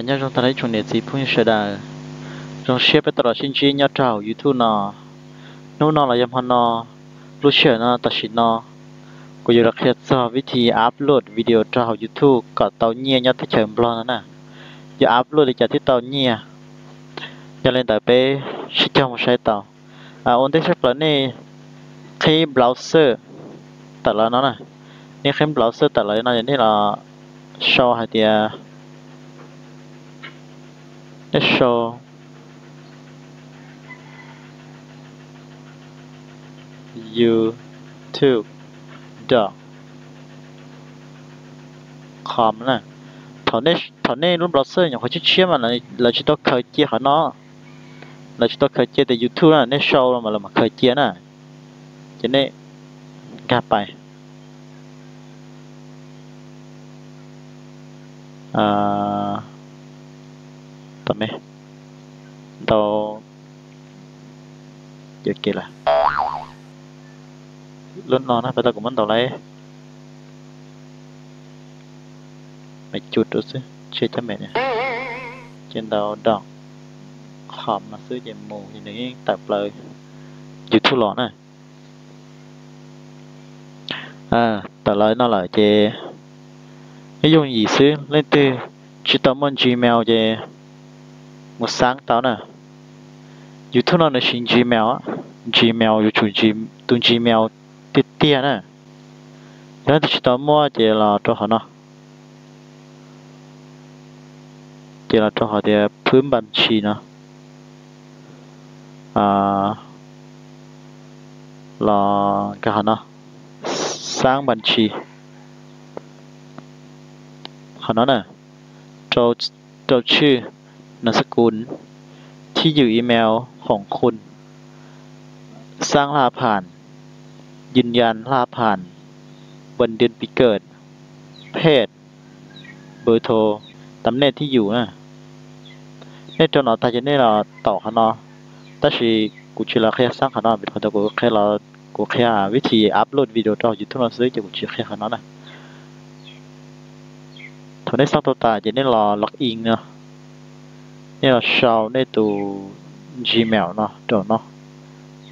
nhớ trong thấy chủ đề gì cũng sẽ đà trong share với tờ xin chi nhớ trào YouTube nó nô nó là yam hòn nó lúc share nó ta xin nó có giờ đặc biệt choวิธี upload video trào YouTube có tàu nhia nhớ tới chấm blog nè giờ upload để cho tới tàu nhia cho lên tại bé sẽ cho một sai tàu ôn tới sắp tới này khi browser tại là nó nè nếu khi browser tại là nó như thế là show hay thì show YouTube.com nè thằng này lúc browser nhỏ có chút chia mà là chỉ có khởi chia họ nó là chỉ có khởi chia từ YouTube là nó show mà là mà khởi chia nè cho nên cáp bài tầm này tao giờ kia là lớn nó phải tao cũng muốn tao lấy mày chút rồi chứ chơi cho mẹ nè trên tao đòn khom mà xứ dèm mù thì này tập lời YouTube lọ nè tao lấy nó là chê cái dùng gì xứ lên từ chỉ tao muốn Gmail chê một sáng tao nè YouTube nó là xin Gmail á Gmail YouTube từ Gmail tiết tia nè đó thì chỉ tao mua chê là cho họ nó chê là cho họ thì phím bản chỉ nó là cái họ nó sáng bản chỉ họ nói nè traoชื่อ นามสกุล ที่อยู่อีเมลของคุณ สร้างรหัสผ่าน ยืนยันรหัสผ่าน วันเดือนปีเกิด เพศ เบอร์โทร ตำแหน่งที่อยู่นะเนี่ยจนเราตายจะเนี่ยเราต่อเขาเนาะแต่สิกูชื่อเราแค่สร้างเขาเนาะเป็นคนตัวกูแค่เรากูแค่วิธีอัพโหลดวิดีโอต่อ YouTube เราซื้อจะกูชื่อแค่เขาเนาะนะทำได้สร้างตัวตาจะเนี่ยรอล็อกอินเนาะเนี่ยเราชาวในตัว Gmail เนาะจนเนาะ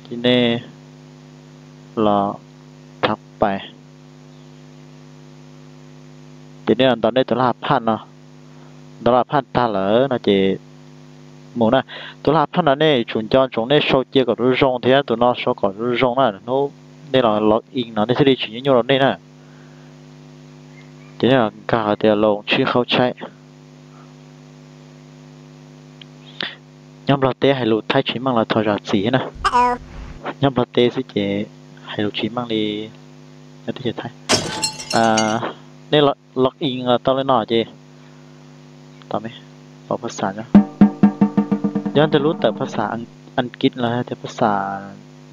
ที่เนี่ยเราทักไปทีนี้ตอนนี้ตัวรหัสผ่านเนาะตัวรหัสผ่านตาเหรอนะเจหมูนะตัวรหัสผ่านนั่นเนี่ยชุนจอนจงเนี่ยโชว์เจียกับรุ่งรงที่นั่นตัวน้องโชว์กับรุ่งรงนะโน้เนี่ยเราล็อกอินเนาะในที่ดีชุนยิ่งเราเนี่ยนะทีนี้เราการเดียวลงชื่อเขาใช้nhóm lọt té hay lụt thái chỉ mang là thò rạt xỉ nè nhóm lọt té sẽ chế hay lụt chỉ mang đi nó sẽ thái nên login là tao lên nọ chứ tao mấy bảo ภาษา nhá ย้อนจะรู้แต่ภาษาอังกฤษแล้วแต่ภาษา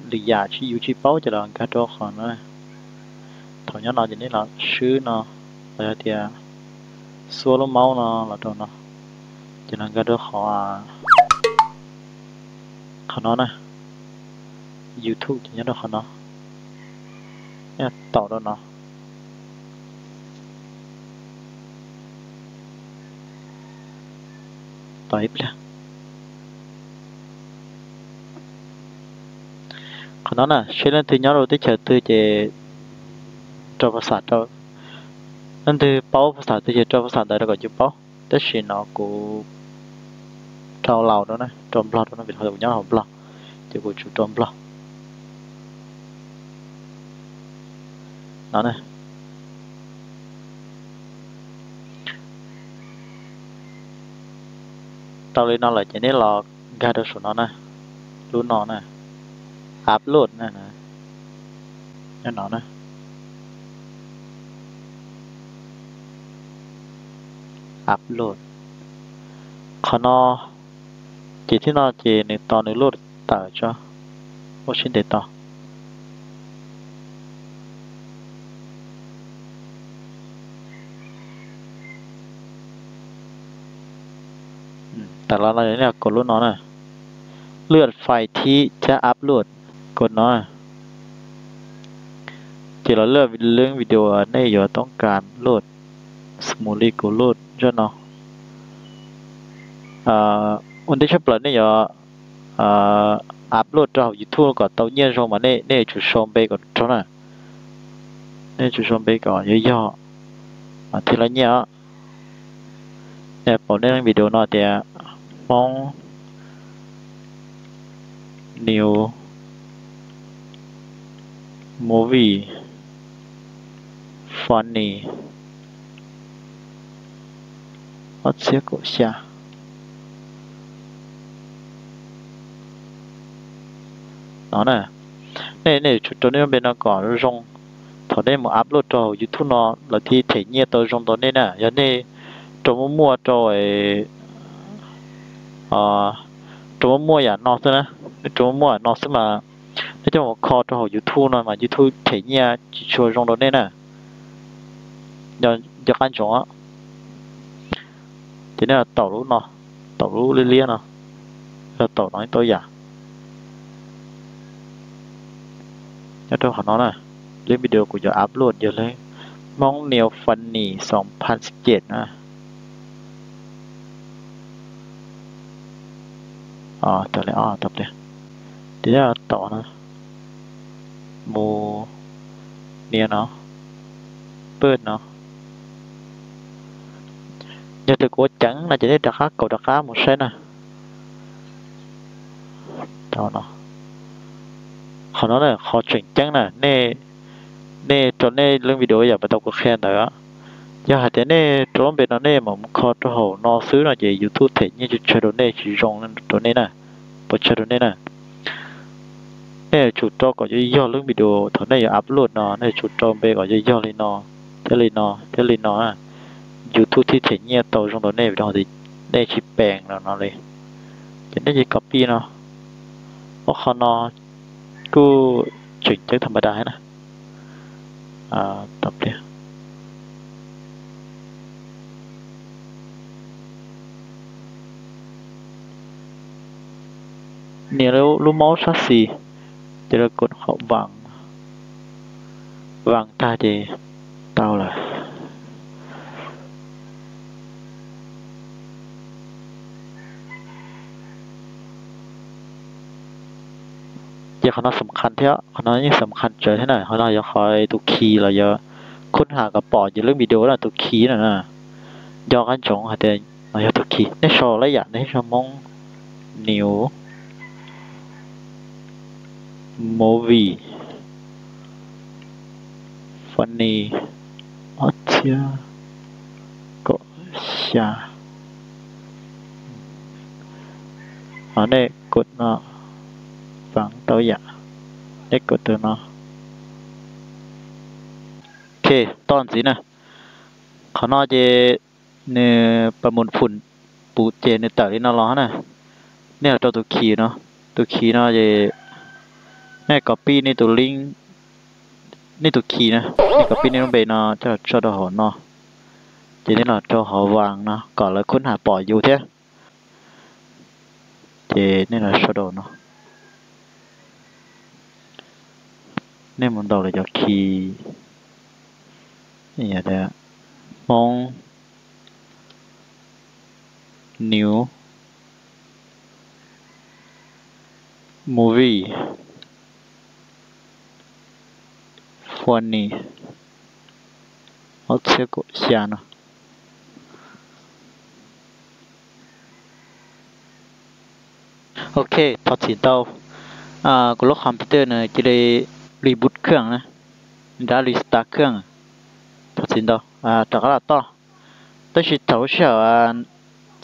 หรือยาที่อยู่ที่เป้าจะลองการตัวของนะถอนย้อนนอจะนี่เราชื่อเนาะแล้วเดียซัวลเมาเนาะเราตัวเนาะจะลองการตัวของเขาเนาะนะ YouTube จะย้อนตัวเขาเนาะเนี่ยต่อแล้วเนาะต่ออีกแล้วเขาเนาะนะใช้เรื่องที่ย้อนเราที่เจอตัวเจจอภาษาจอนั่นคือเป้าภาษาที่เจจอภาษาใดเราก็จะเป้าแต่สิ่งเนาะกูเท่าเราแล้วนะจอมบล็อกแล้วนะเป็นเขาจะย้อนเขาบล็อกจะกูจุดจอมบล็อกนั่นนะtao lên nó là chỉ nên là ga được số nó nè luôn nó nè upload nè nè nó nè upload khó nó chỉ thế nó chỉ nên to nên load tải cho ô xin để toแต่เราเนี่ยกดรุ่นน้อยนะเลือดไฟที่จะอัพโหลดกดน้อยที่เราเลือกเรื่องวิดีโอในอยู่ต้องการโหลดสมูลี่กูโหลดจ้ะเนาะ ổn định chấp lần này giờ upload cho YouTube có tàu nhiên rồi mà này chủ xong bây còn chỗ này này chủ xong bây còn như do thì là nhớ này bỏ lên video nó thì mong new movie funny hot sẽ cổ xa đó nè này chỗ này bên nó có rong thằng này mà upload cho YouTube nó là thì thể nhiên tôi rong đó này nè giờ này chỗ mua cho chỗ mua ya nó thế nè chỗ mua nó sẽ mà nói chung là kho cho YouTube nó mà YouTube thể nhiên chỉ cho rong đó này nè giờ ăn chỗ á thì là tàu lú liên liên nó là tàu nói tôi giả cho tôi hỏi nó này lên video của giờ upload giờ lên mong nhiều phần nỉ 2017นะtậpเลยtậpเลยทีนี้ต่อนะโมเนี่ยเนาะเปิดเนาะgiờ từ của trắng là chỉ để đặt cá cầu đặt cá một sen nè đó nó họ nói là họ chuyển trắng nè nè cho nên link video giờ bắt đầu có khen rồi á giờ hạt thế trốn bên nó nè mà khó cho họ nó xứ là gì YouTube thể như chơi đồ nè chỉ dùng lên đồ nè bộ chơi đồ nè nè chủ cho có gì do link video thằng này upload nó nè chủ cho bên có gì do lên nó thế lên nó à YouTube thì thể như tàu trong đồ nè đó thì nè chỉ bèn là nó lên chỉ để chỉ copy nó có nó cứ chuyển tới thầm đá nè tập đi nè lúc máu sát xì thì là cột họ vàng ta thì tao là giờเขาสำคัญเท่าเขายิ่งสำคัญเจอที่ไหนเขาจะคอยตัวคีย์เราเยอะค้นหากระป๋ออยู่เรื่องวิดีโอแล้วตัวคีย์น่ะนะยอกันจงหาแต่เราจะตัวคีย์ในโชว์อะไรอย่างในโชว์มงนิวmovie funny ออเทียก็ชาเนี่ยกดเนาะฟังตัวอย่างได้กดตัวเนาะโอเคตอนสินะเขาน่าจะเนี่ยประมวลฝุ่นปูเจในแต่ที่น่าร้อนนะเนี่ยตัวคีย์เนาะตัวคีย์น่าจะเนี่ย copy ในตัวลิงก์นี่ตัวคีย์นะนี่ copy ในตรงเบนเนาะจะchoตัวหัวเนาะทีนี้เราchoหัววางเนาะก่อนแล้วค้นหาปล่อยอยู่เท่เจนี่เราchoตัวเนาะnên muốn đầu là cho key như thế mong new movie funny hot sẽ có xa nó ok thật xin tao của lúc computer này chỉ để reboot เครื่องนะđã restart เครื่องตัดสินต่อจากนั้นต่อ但是头小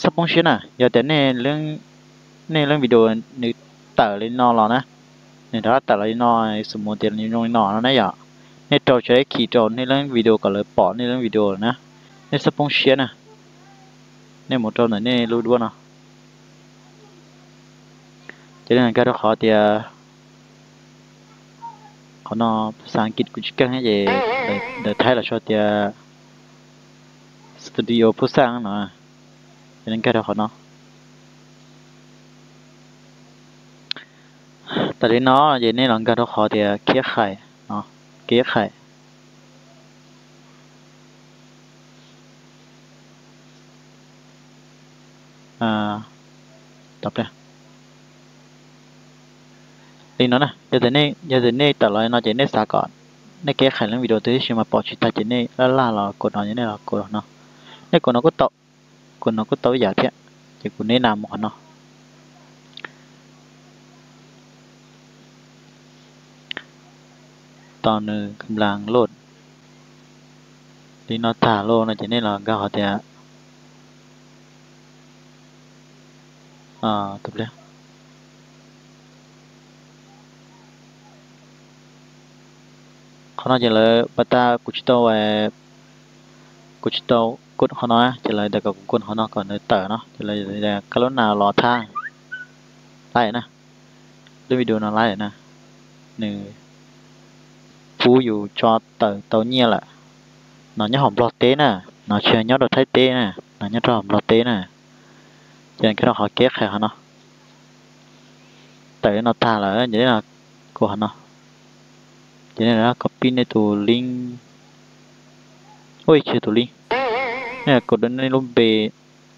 สปอนเซอร์น่ะอย่าแต่ในเรื่องวิดีโอนี่ตัดเลยนอหรอนะเนี่ยถ้าตัดเลยนอสมมตินี่น้อยนอแล้วนะอย่าในตัวใช้ขีดจอในเรื่องวิดีโอก็เลยปอในเรื่องวิดีโอนะในสปอนเซอร์น่ะในหมดตัวไหนในรู้ด้วยนะจะได้การขอเดียเขาเนาะภาษาอังกฤษกูจะแก้ให้เดี๋ยวไทยเราชอบเดียสตูดิโอผู้สร้างเนาะจะได้แก้เขาเนาะแต่ที่เนาะอย่างนี้หลังการขอเดียเกี้ยไข่เนาะเกี้ยไข่ tập đây đi nó nè giờ thế này tao nói nó chỉ nên xả còn nên cái khả năng video tới khi mà bỏ chỉ ta chỉ nên là cột nó như này là cột nó nên cột nó có tàu giả thiệt chỉ cột nên làm một nó toàn cầm làng lột đi nó thả lô nó chỉ nên là gạo hạt thiệt tập đây nó chỉ là bata cuchito cốt họ nói chỉ là để có cốt họ nó còn để tờ nó chỉ là cái lúc nào lò thang lại nè cái video nó lại nè nè phú dù cho tàu nhia lại nó nhớ hỏng lọt té nè nó chưa nhớ được thấy té nè nó nhớ hỏng lọt té nè cho nên cái đó họ kết hay hả nó tới nó ta là vậy là của họ nó cho nên là copy này tụ link ôi chưa tụ link nè cột đến đây luôn về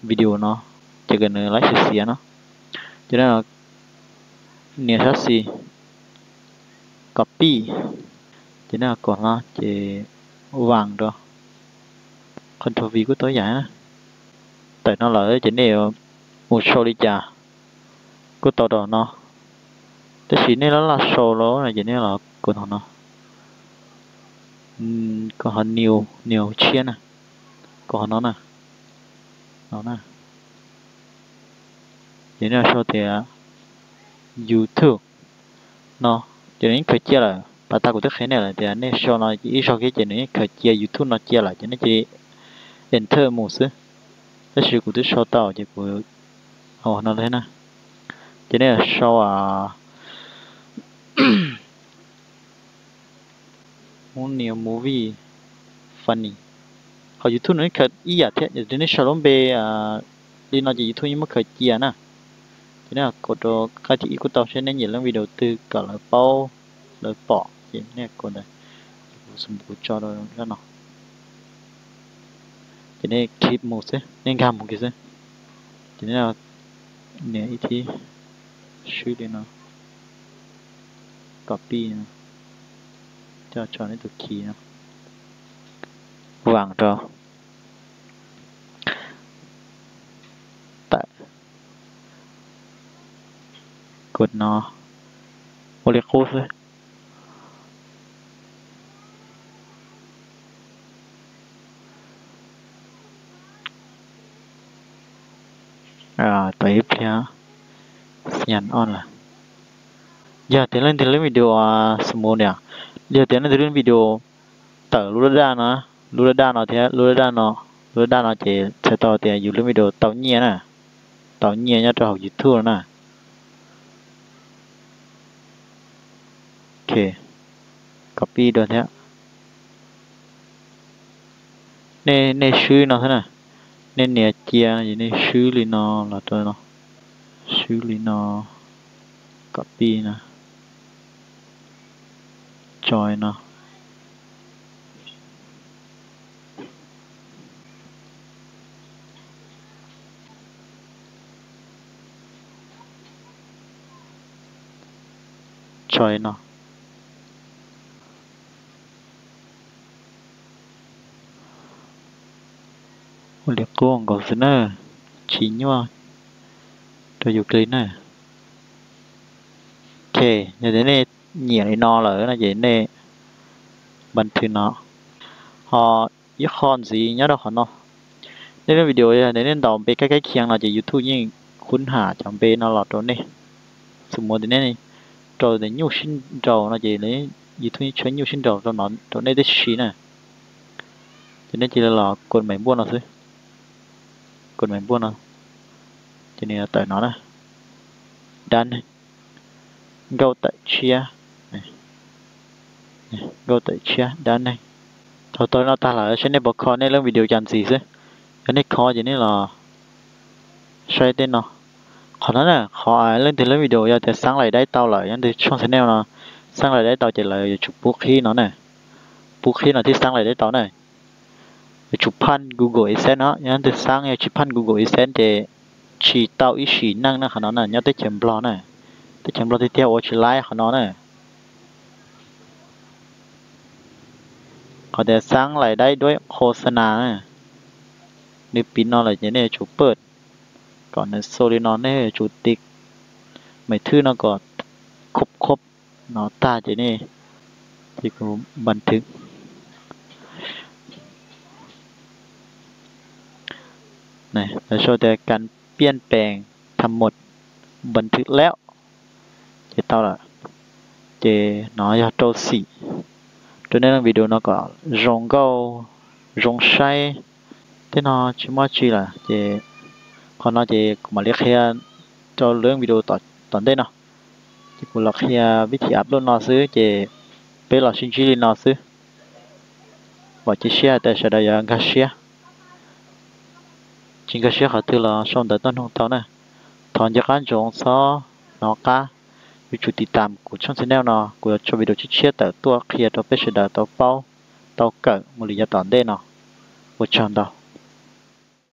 video nó chỉ cần lấy xịa nó cho nên là nè sát gì copy cho nên là còn nó chỉ vàng rồi Ctrl V của tối giải tại nó là chỉ nêu một số đi chà của tàu đó nó cái gì này là số đó là chỉ nêu là của nó còn họ nhiều chia nè còn nó nè chỉ nêu số thì YouTube nó cho nên khởi chia là và ta cũng thức thế này là thì nên số nó chỉ số cái chỉ nên khởi chia YouTube nó chia lại cho nên chỉ enter một xứ cái sự của tôi số tàu chỉ của nó thế nè cho nên là số muốn nhiều movie funny họ YouTube nó khởi ý à thế cho nên số lắm về đi nói chỉ YouTube nhưng mà khởi chia nè cho nên là cột cái chỉ của tàu sẽ nên nhìn lên video từ cả là bao lời bỏ chỉ nè còn đây sử dụng cho đó ra nào cho nên keep một thế nên làm một cái gì cho nên là nè ý thì shoot đi nào copy nào cho nó được key nào vàng cho tại cột nó một liệt code thôi tới phía nhắn on là giờ tiến lên video small nè giờ tiến lên video tờ Lurada nó thì Lurada nó chỉ sẽ tao thì dùng lên video tàu nhia nhá cho học YouTube nè ok copy được thế nè sư nó thế này nên nè chia gì nên xử lý nó là tôi nó xử lý nó copy nè join nó join nó liệt cuồng có gì nữa chỉ nhau cho dục lý nè ok như thế này nhiều nó là nó vậy nè bắn thứ nó họ ít con gì nhớ đâu họ nó nên video này nên đọc về cái khiang là chỉ YouTube nhưng khuyến hạ chẳng về nó lọt rồi nè số một đến này rồi để nhiều sinh trầu nó chỉ lấy YouTube chơi nhiều sinh trầu cho nó chỗ này để xí nè cho nên chỉ là cột máy buôn nó thôi cột máy buôn nó cho nên là tới nó nè done go tại chia này go tại chia done này thôi tôi nó ta là trên này bật kho này lên video chẳng gì chứ cái này kho gì này là xoay tên nó họ nói là họ lên thì lên video giờ thì sáng lại đấy tao lại nhưng thì trong thế nào là sáng lại đấy tao chỉ là chụp bút khí nó này bút khí nó thì sáng lại đấy tao này chụp pan Google Adsense nó nhưng thì sáng chụp pan Google Adsense thì chỉ tạo ý chỉ năng nó khả nó nè nhớ tới chấm blo nè tới chấm blo thì theo ô chỉ lái khả nó nèเขาจะสร้างรายได้ด้วยโฆษณานี่ปีนอนอะไรเนี่ยจูเปิดก่อนเนี่ยโซลินอนเนี่ยจูติกไม่ทื่อนก่อนครบเนาะตาเจนี่ที่กูบันทึกนี่จะโชว์แต่การเปลี่ยนแปลงทั้งหมดบันทึกแล้วเจะเท่าไหร่เจเนาะอยากโตสี่ตัวนี้ในวิดีโอเนาะก็รงเก้ารงใช้ที่เนาะชิมว่าชีล่ะเจเขาเนาะเจมาเรียกแค่เจ้าเรื่องวิดีโอตอนได้เนาะที่กูหลอกแค่วิธีอัพโหลดเนาะซื้อเจไปหลอกชิงชีเนาะซื้อว่าจะเชียแต่เสียดายยังก็เชียจริงก็เชียเขาถือเราช่องแต่ต้นของเขาเนี่ยถอนจากการจงซ้อเนาะก้าวิจุติดตามกูช่องชแนลเนาะกูจะวิดีโอที่เชียแต่ตัวเคลียร์ตัวเป็นเสียดายตัวเป้าตัวเกิดมูลนิธิตอนได้เนาะกูชอบดอก